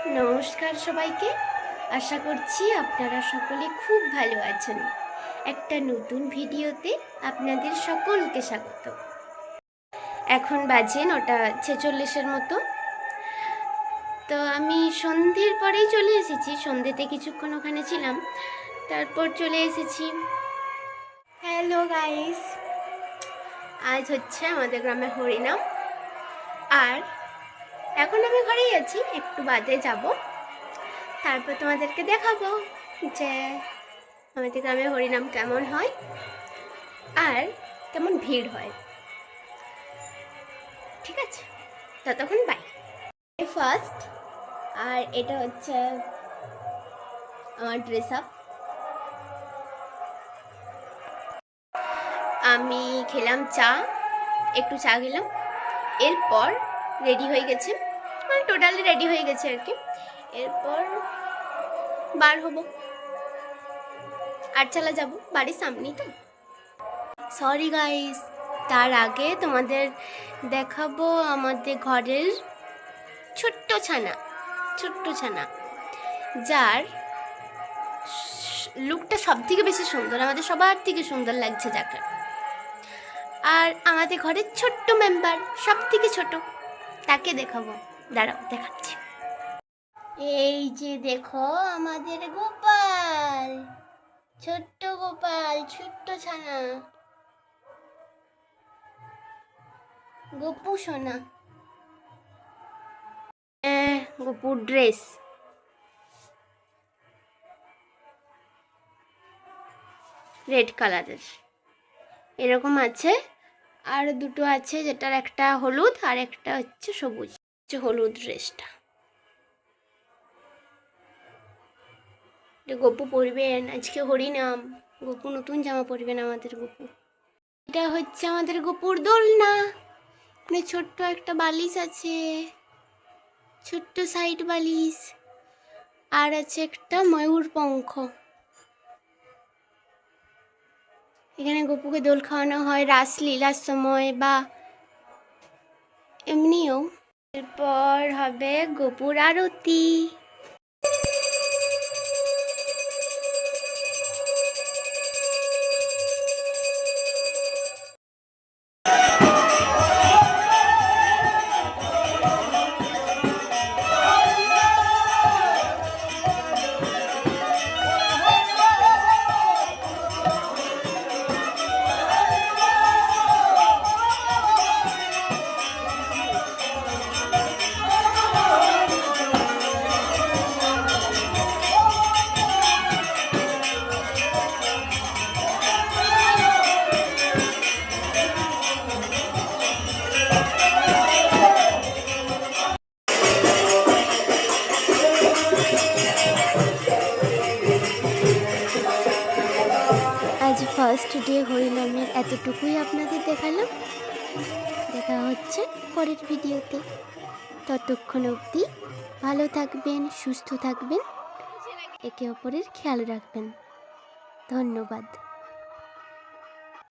নমস্কার সবাইকে। আশা করছি আপনারা সকলে খুব ভালো আছেন। একটা নতুন ভিডিওতে আপনাদের সকলকে স্বাগত। এখন বাজে 9:46 মতো। তো আমি সন্ধ্যের পরেই চলে এসেছি। সন্ধ্যেতে কিছুক্ষণ ওখানে ছিলাম, তারপর চলে এসেছি। হ্যালো গাইস, আজ হচ্ছে আমাদের গ্রামে হরিনাম। আর এখন আমি ঘরেই আছি, একটু বাদে যাব, তারপর তোমাদেরকে দেখাবো যে আমাদের গ্রামে হরিনাম কেমন হয় আর কেমন ভিড় হয়। ঠিক আছে, ততক্ষণ বাই। ফার্স্ট, আর এটা হচ্ছে আমার ড্রেস আপ। আমি খেলাম চা, একটু চা খেলাম, এরপর রেডি হয়ে গেছে, মানে টোটালি রেডি হয়ে গেছে আর কি। এরপর বার হব, আটচালা যাব, বাড়ির সামনেই তো। সরি গাইস, তার আগে তোমাদের দেখাবো আমাদের ঘরের ছোট্ট ছানা, যার লুকটা সব থেকে বেশি সুন্দর, আমাদের সবার থেকে সুন্দর লাগছে যাকে। আর আমাদের ঘরের ছোট্ট মেম্বার, সব থেকে ছোট, তাকে দেখাবো। দাঁড়াও, দেখাচ্ছি। এই যে দেখো আমাদের গোপাল, ছোট্ট গোপাল, ছোট্ট ছানা, গপু সোনা। গপুর ড্রেস রেড কালারের, এরকম আছে। আর দুটো আছে, যেটার একটা হলুদ আর একটা হচ্ছে সবুজ। হলুদ ড্রেসটা গপু পরবেন, আজকে হরিনাম। গপু নতুন জামা পরবেন আমাদের গপু। এটা হচ্ছে আমাদের গপুর দোলনা, মানে ছোট্ট একটা বালিশ আছে, ছোট্ট সাইড বালিশ, আর আছে একটা ময়ূর পঙ্খ। এখানে গপুকে দোল খাওয়ানো হয় রাসলীলার সময় বা এমনিও। এরপর হবে গপুর আরতি। আজ ফার্স্ট ডে হরিনামের এতটুকুই আপনাদের দেখালাম। দেখা হচ্ছে পরের ভিডিওতে। ততক্ষণ অবধি ভালো থাকবেন, সুস্থ থাকবেন, একে অপরের খেয়াল রাখবেন। ধন্যবাদ।